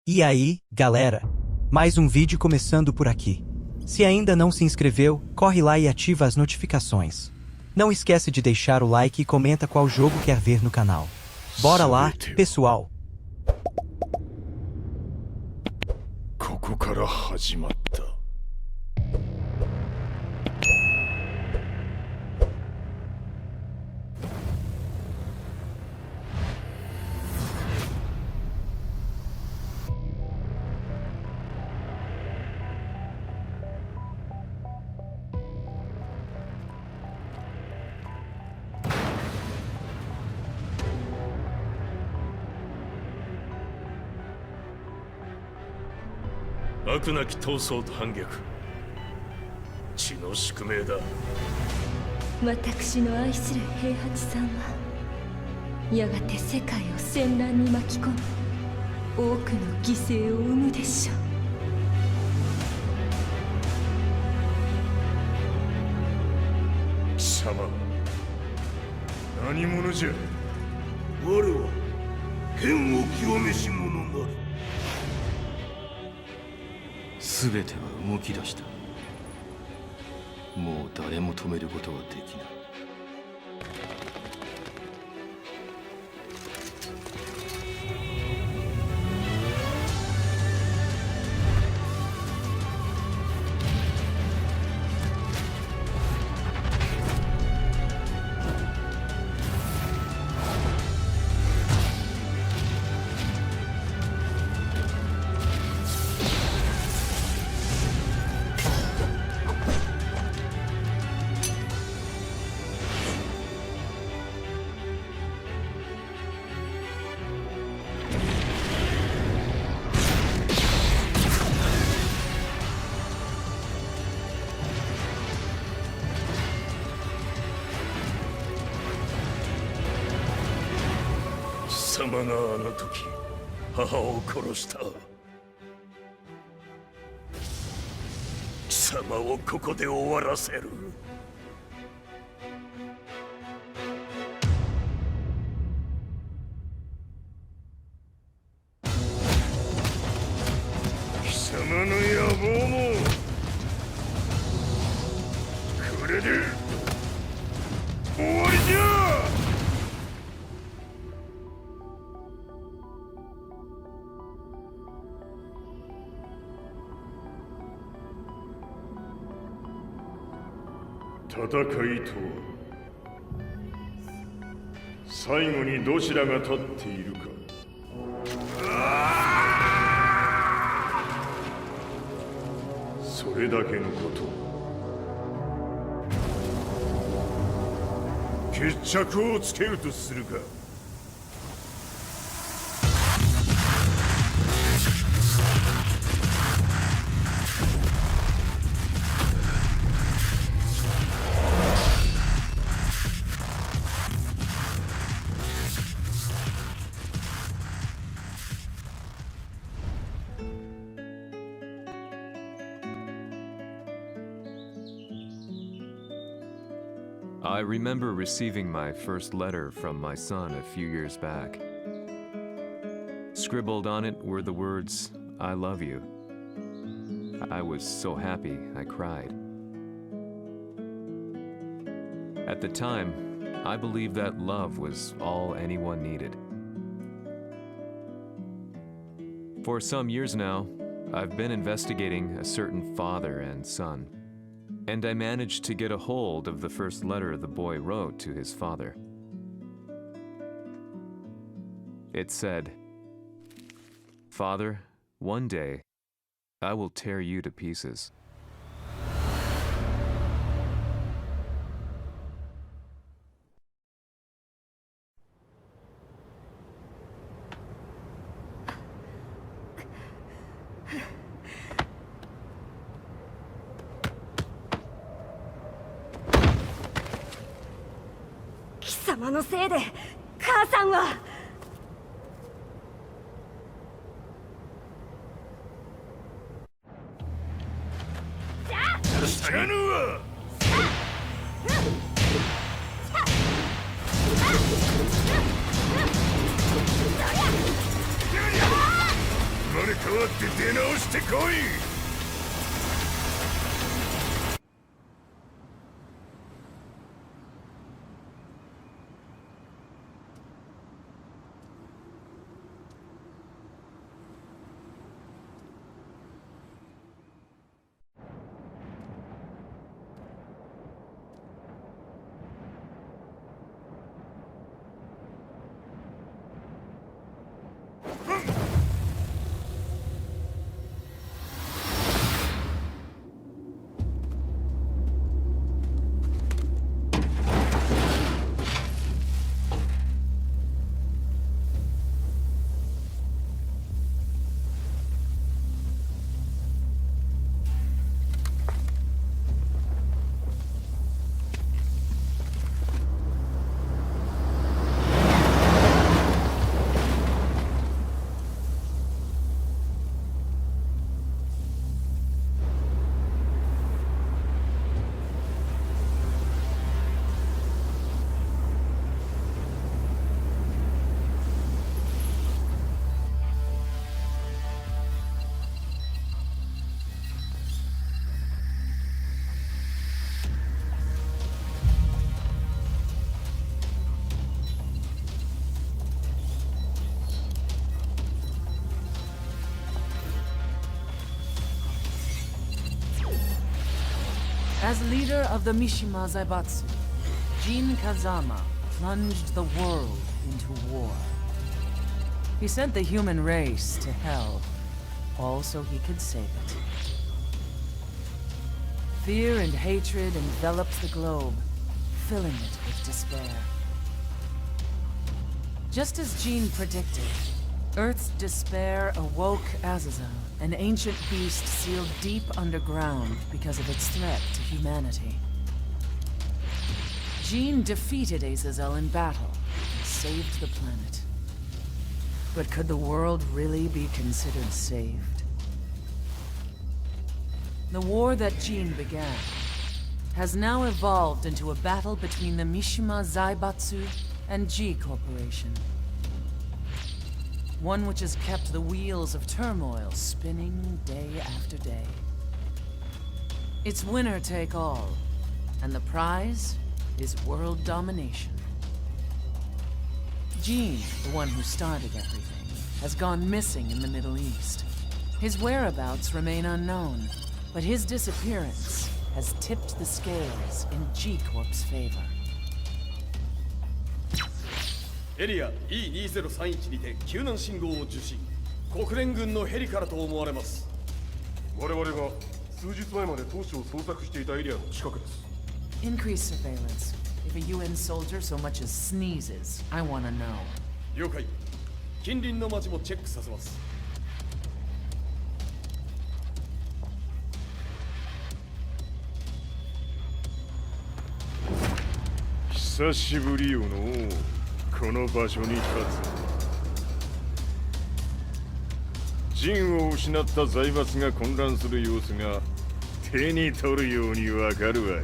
E aí, galera? Mais um vídeo começando por aqui. Se ainda não se inscreveu, corre lá e ativa as notificações. Não esquece de deixar o like e comenta qual jogo quer ver no canal. Bora lá, pessoal! ここから始まった。悪なき闘争と反逆、血の宿命だ。私の愛する平八さんはやがて世界を戦乱に巻き込み多くの犠牲を生むでしょう。貴様、何者じゃ。我は剣を極めし者なる。すべては動き出した。もう誰も止めることはできない。貴様があの時母を殺した。貴様をここで終わらせる。貴様の野望もこれで終わりじゃ。戦いとは最後にどちらが立っているか。それだけのこと。決着をつけるとするか。I remember receiving my first letter from my son a few years back. Scribbled on it were the words, "I love you." I was so happy I cried. At the time, I believed that love was all anyone needed. For some years now, I've been investigating a certain father and son. And I managed to get a hold of the first letter the boy wrote to his father. It said, "Father, one day, I will tear you to pieces." "貴様のせいで母さんは..." 貴って出直してこい。As leader of the Mishima Zaibatsu, Jin Kazama plunged the world into war. He sent the human race to hell, all so he could save it. Fear and hatred enveloped the globe, filling it with despair. Just as Jin predicted, Earth's despair awoke Azazel, an ancient beast sealed deep underground because of its threat to humanity. Jin defeated Azazel in battle and saved the planet. But could the world really be considered saved? The war that Jin began has now evolved into a battle between the Mishima Zaibatsu and G Corporation. One which has kept the wheels of turmoil spinning day after day. It's winner take all, and the prize is world domination. Jin, the one who started everything, has gone missing in the Middle East. His whereabouts remain unknown, but his disappearance has tipped the scales in G-Corp's favor. エリア E2031 にて救難信号を受信。国連軍のヘリからと思われます。我々が数日前まで当初を捜索していたエリアの近くです。 Increase surveillance. If a UN soldier so much as sneezes, I want to know. 了解。近隣の町もチェックさせます。久しぶりよのう。この場所に立つ。陣を失った財閥が混乱する様子が手に取るようにわかるわい。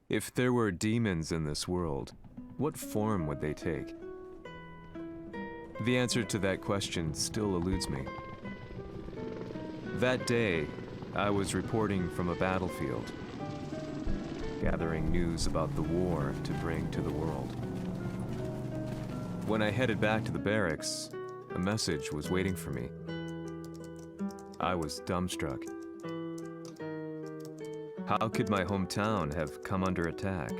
If there were demons in this world, what form would they take? The answer to that question still eludes me. That day, I was reporting from a battlefield, gathering news about the war to bring to the world. When I headed back to the barracks, a message was waiting for me. I was dumbstruck. How could my hometown have come under attack?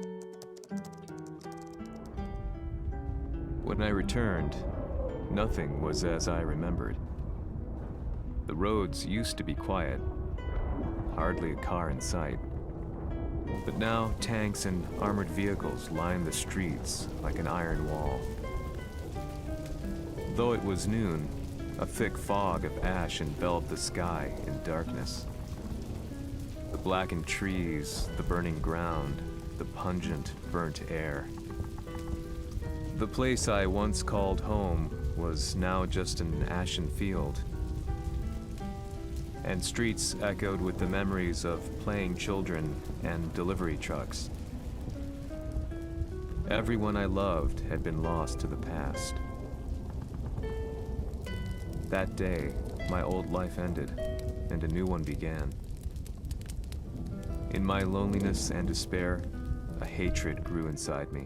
When I returned, nothing was as I remembered. The roads used to be quiet, hardly a car in sight. But now tanks and armored vehicles line the streets like an iron wall. Though it was noon, a thick fog of ash enveloped the sky in darkness. The blackened trees, the burning ground, the pungent, burnt air. The place I once called home was now just an ashen field. and streets echoed with the memories of playing children and delivery trucks. Everyone I loved had been lost to the past. That day, my old life ended, and a new one began. In my loneliness and despair, a hatred grew inside me.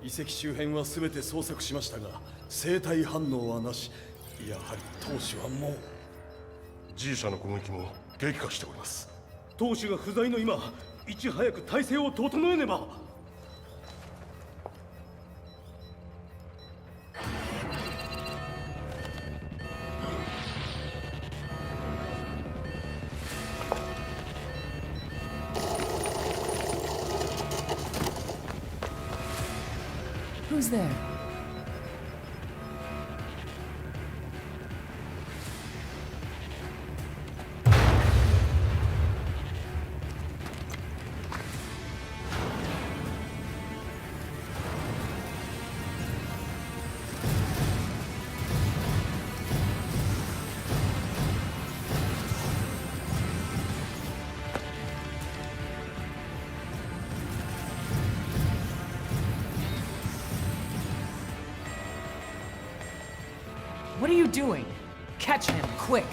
遺跡周辺は全て捜索しましたが生体反応はなし。やはり当主はもう G 社の攻撃も激化しております。当主が不在の今いち早く体制を整えねば。Who's there? What are you doing? Catch him, quick!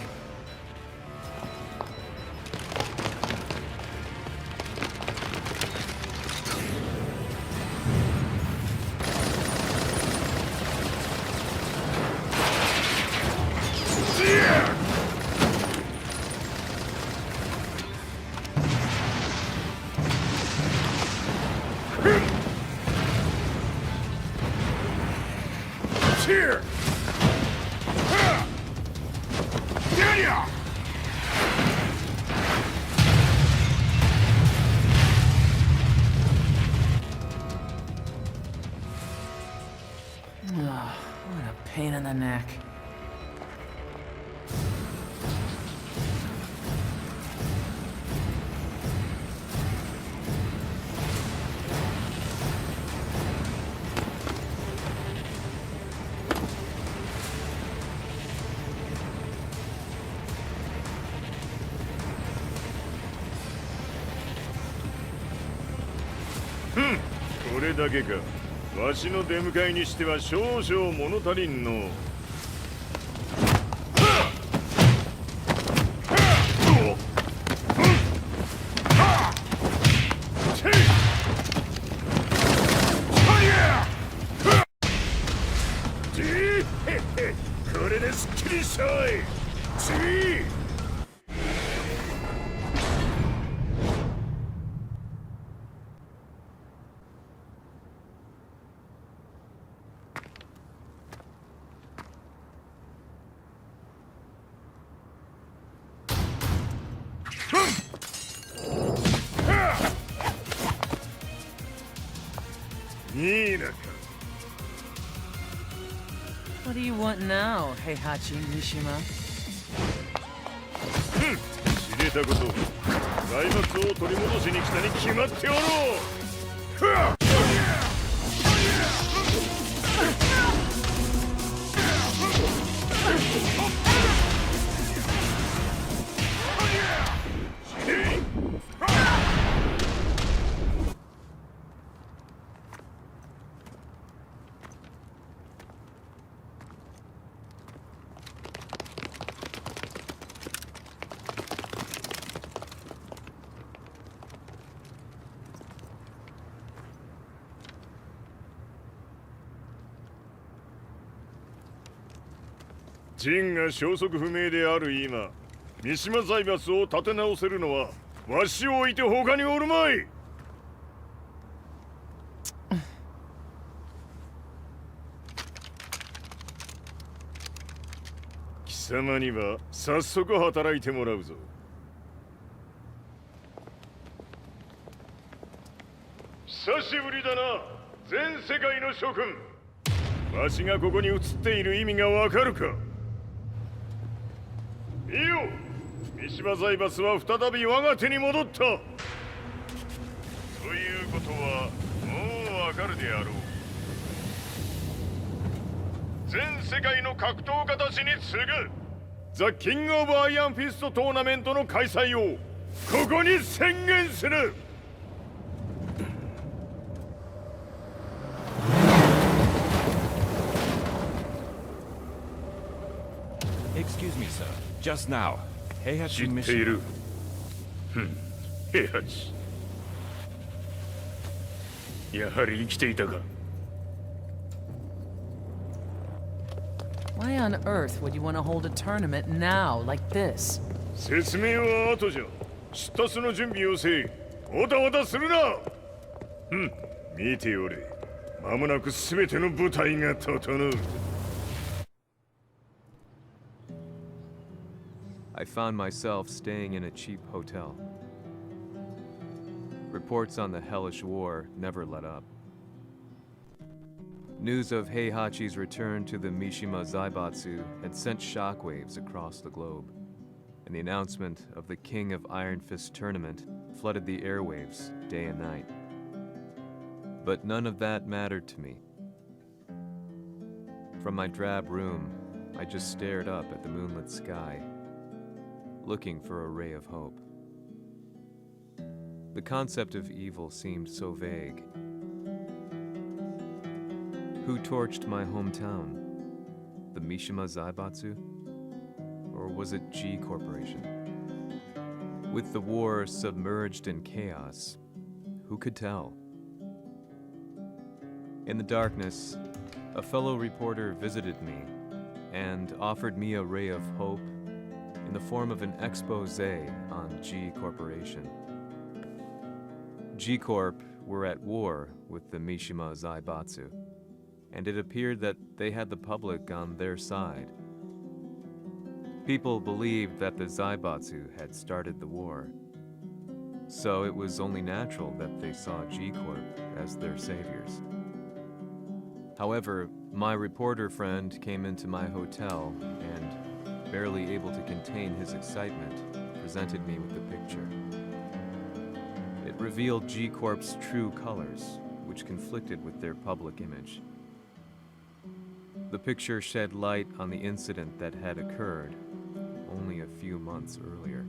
Here! What a pain in the neck. Hmm. これだけか。わしの出迎えにしては少々物足りんの。これですっきりしたい。次。What do you want now, Heihachi Mishima? 知れたこと。財閥を取り戻しに来たに決まっておろう。陣が消息不明である今、三島財閥を立て直せるのはわしを置いて他におるまい。貴様には早速働いてもらうぞ。久しぶりだな、全世界の諸君。わしがここに映っている意味がわかるか。見よ、三島財閥は再び我が手に戻った。ということはもうわかるであろう。全世界の格闘家たちに次ぐザ・キング・オブ・アイアンフィストトーナメントの開催をここに宣言する。Excuse me, sir. Just now, Heihachi 知ってい Mishima. る。平八。やはり生きていたか。Why on earth would you want to hold a tournament now, like this? 説明は後じゃ。出立の準備をせい。おたおたするな。見ておれ。間もなく全ての部隊が整う。I found myself staying in a cheap hotel. Reports on the hellish war never let up. News of Heihachi's return to the Mishima Zaibatsu had sent shockwaves across the globe, and the announcement of the King of Iron Fist tournament flooded the airwaves day and night. But none of that mattered to me. From my drab room, I just stared up at the moonlit sky, looking for a ray of hope. The concept of evil seemed so vague. Who torched my hometown? The Mishima Zaibatsu? Or was it G Corporation? With the war submerged in chaos, who could tell? In the darkness, a fellow reporter visited me and offered me a ray of hope in the form of an expose on G Corporation. G Corp were at war with the Mishima Zaibatsu, and it appeared that they had the public on their side. People believed that the Zaibatsu had started the war, so it was only natural that they saw G Corp as their saviors. However, my reporter friend came into my hotel and, barely able to contain his excitement, presented me with the picture. It revealed G Corp's true colors, which conflicted with their public image. The picture shed light on the incident that had occurred only a few months earlier.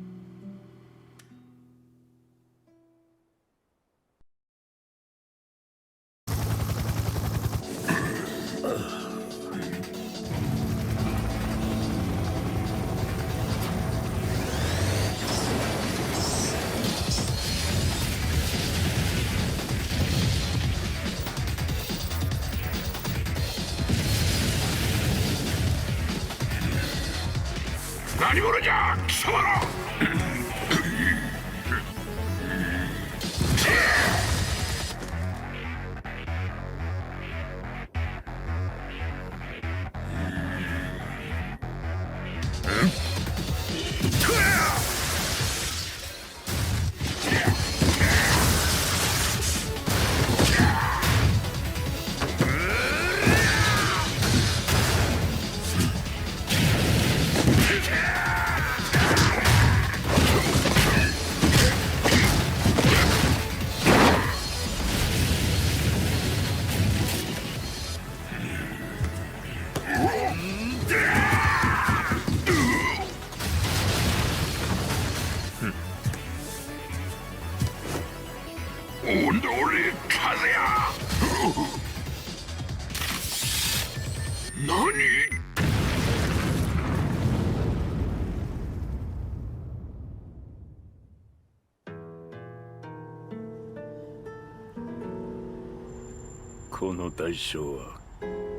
この代償は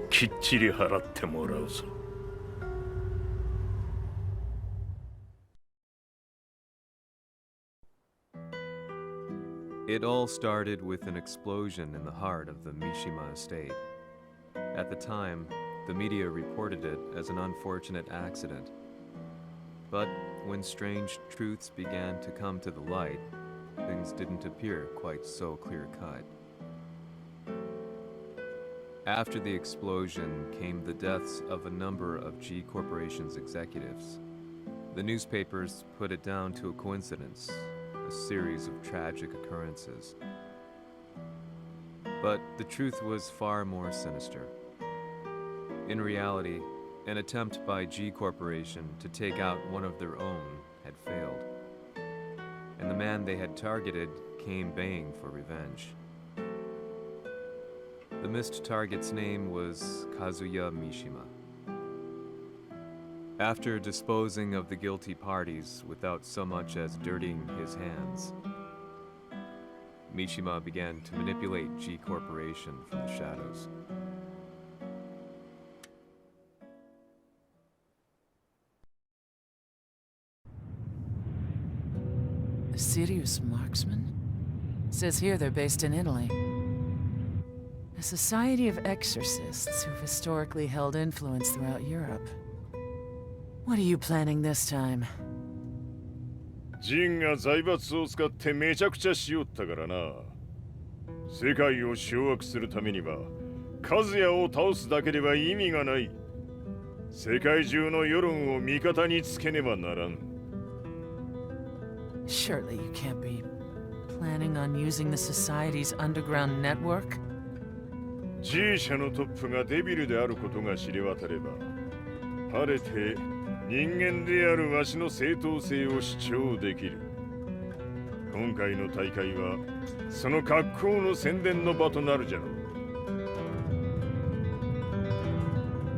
きっちり払ってもらうぞ。It all started with an explosion in the heart of the Mishima estate. At the time, the media reported it as an unfortunate accident. But when strange truths began to come to the light, things didn't appear quite so clear-cut. After the explosion came the deaths of a number of G Corporation's executives. The newspapers put it down to a coincidence, a series of tragic occurrences. But the truth was far more sinister. In reality, an attempt by G Corporation to take out one of their own had failed, and the man they had targeted came baying for revenge. The missed target's name was Kazuya Mishima. After disposing of the guilty parties without so much as dirtying his hands, Mishima began to manipulate G Corporation from the shadows. A serious marksman? Says here they're based in Italy. A society of exorcists who've historically held influence throughout Europe. What are you planning this time? ジンが財閥を使ってめちゃくちゃしよったからな。世界を掌握するためにはカズヤを倒すだけでは意味がない。世界中の世論を味方につけねばならん。Surely you can't be planning on using the society's underground network? G 社のトップがデビルであることが知れ渡れば、晴れて人間であるわしの正当性を主張できる。今回の大会はその格好の宣伝の場となるじゃろう。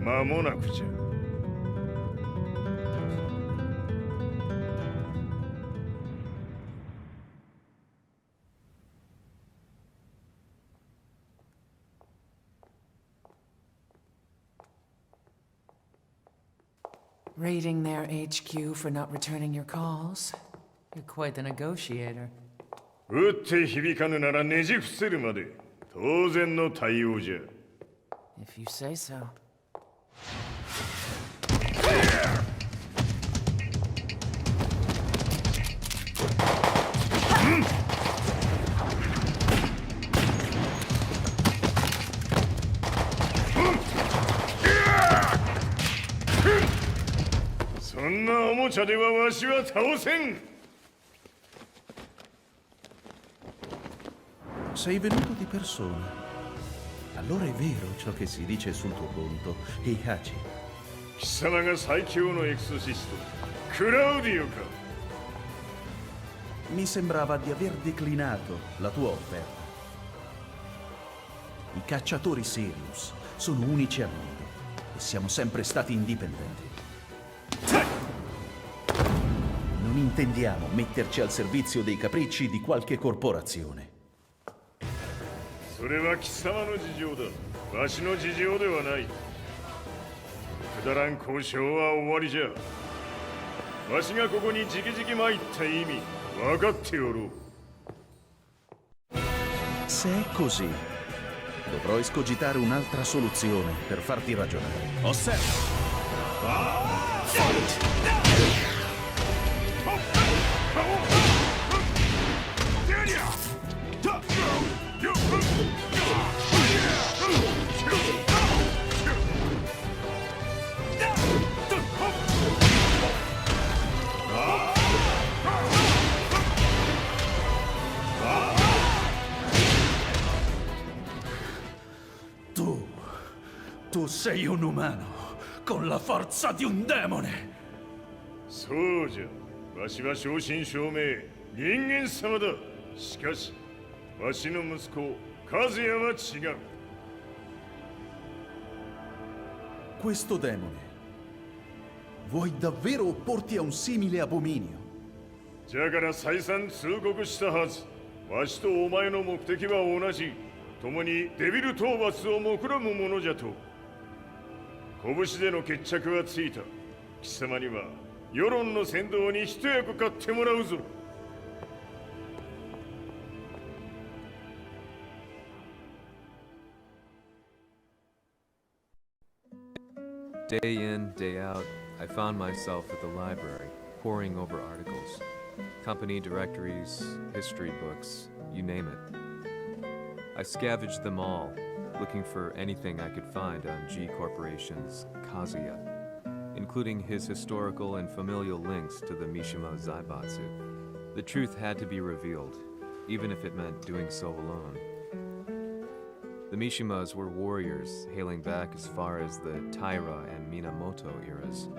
間もなくじゃ。Raiding their HQ for not returning your calls. You're quite the negotiator. 撃って響かぬならねじ伏せるまで当然の対応じゃ。If you say so. そんなおもちゃではわしは倒せん。Sei venuto di persona. Allora è vero ciò che si dice sul tuo conto, Heihachi. 貴様が最強のエクソシスト、クラウディオか。Mi sembrava di aver declinato la tua offerta. I cacciatori Sirius sono unici al mondo e siamo sempre stati indipendenti. Non intendiamo metterci al servizio dei capricci di qualche corporazione. それは貴様の事情だ。わしの事情ではない。くだらん交渉は終わりじゃ。わしがここに直々参った意味、分かっておろう。Se è così, dovrò escogitare un'altra soluzione per farti ragionare. Osserva! Tu sei un umano con la forza di un demone. そうじゃ。わしは正真正銘人間様だ。しかしわしの息子和也は違う。Questo demone, vuoi davvero opporti a un simile abominio? じゃから再三通告したはず。わしとお前の目的は同じ。共にデビル討伐を目論むものじゃと。拳での決着はついた。貴様には世論の先導に一役買ってもらうぞ。Day in, day out, I found myself at the library, poring over articles, company directories, history books, you name it. I scavenged them all, looking for anything I could find on G Corporation's Kazuya. including his historical and familial links to the Mishima Zaibatsu. The truth had to be revealed, even if it meant doing so alone. The Mishimas were warriors hailing back as far as the Taira and Minamoto eras.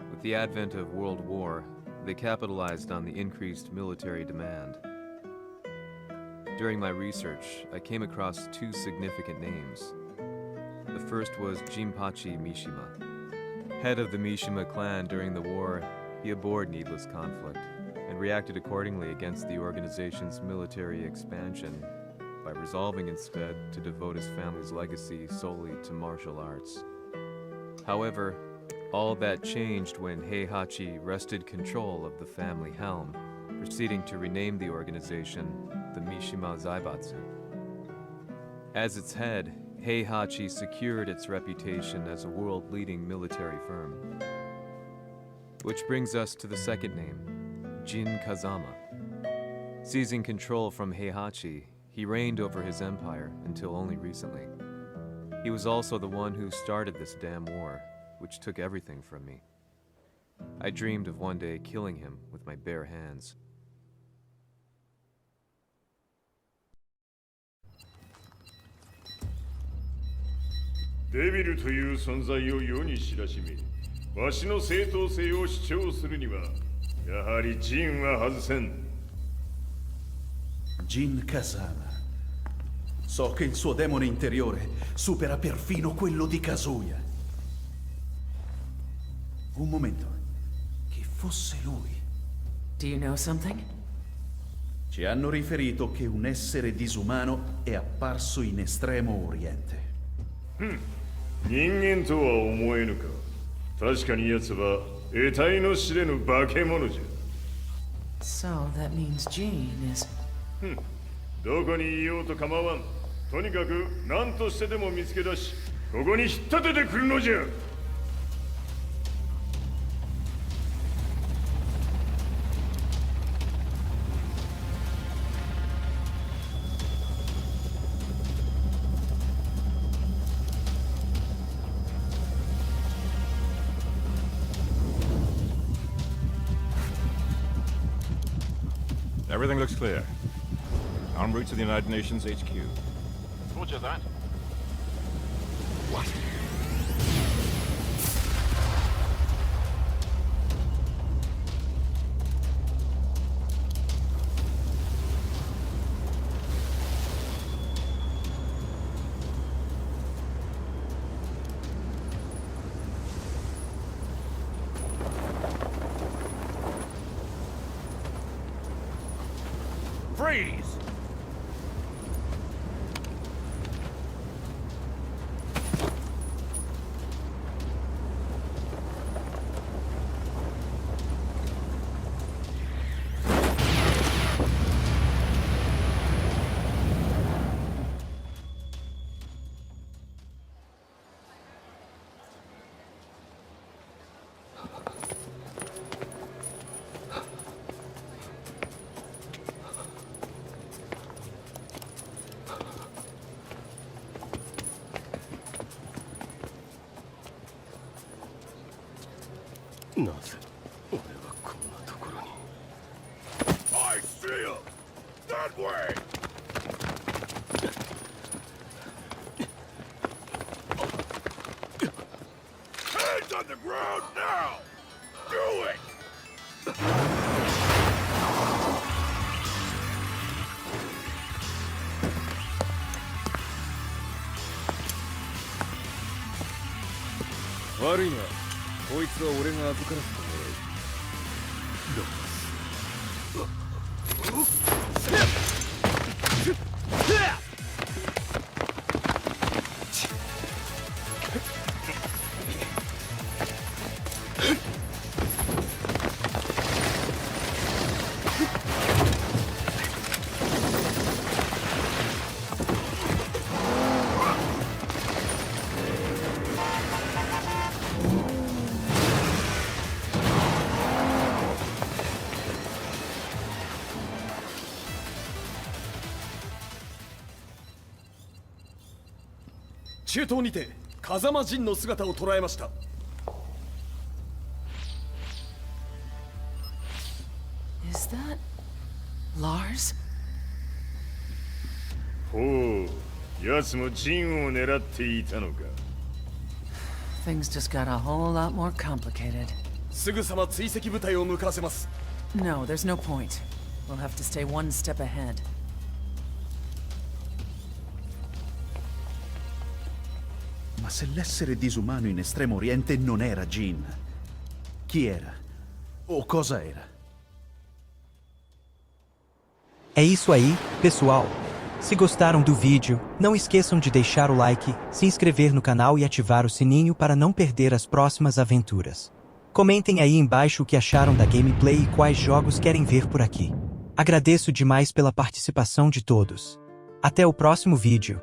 With the advent of World War, they capitalized on the increased military demand. During my research, I came across two significant names. The first was Jinpachi Mishima. Head of the Mishima clan during the war, he abhorred needless conflict and reacted accordingly against the organization's military expansion by resolving instead to devote his family's legacy solely to martial arts. However, all that changed when Heihachi wrested control of the family helm, proceeding to rename the organization the Mishima Zaibatsu. As its head, Heihachi secured its reputation as a world-leading military firm. Which brings us to the second name, Jin Kazama. Seizing control from Heihachi, he reigned over his empire until only recently. He was also the one who started this damn war, which took everything from me. I dreamed of one day killing him with my bare hands. Devil という存在を世に知らしめ、わしの正当性を主張するには、やはりジンは外せん。Jin Kazama. So che il suo demone interiore supera perfino quello di Kazuya. Un momento. Chi fosse lui? Do you know something? Ci hanno riferito che un essere disumano è apparso in Estremo Oriente. 人間とは思えぬか。確かに奴は得体の知れぬ化け物じゃ。So that means Jean is... どこにいようと構わん。とにかく何としてでも見つけ出し、ここに引っ立ててくるのじゃ。Everything looks clear. En route to the United Nations HQ. Roger that. What? Freeze! I see him! That way! Hands on the ground now! Do it! Worry not. こいつは俺が預からせてもらう。中東にて風間陣の姿を捉えました。Is that Lars? ほう、奴もジンを狙っていたのか。Things just got a whole lot more complicated. すぐさま追跡部隊を向かわせます。No, there's no point. We'll have to stay one step ahead. Ma se l'essere disumano in Estremo Oriente non era Jin, chi era? O cosa era? É isso aí, pessoal. Se gostaram do vídeo, não esqueçam de deixar o like, se inscrever no canal e ativar o sininho para não perder as próximas aventuras. Comentem aí embaixo o que acharam da gameplay e quais jogos querem ver por aqui. Agradeço demais pela participação de todos. Até o próximo vídeo.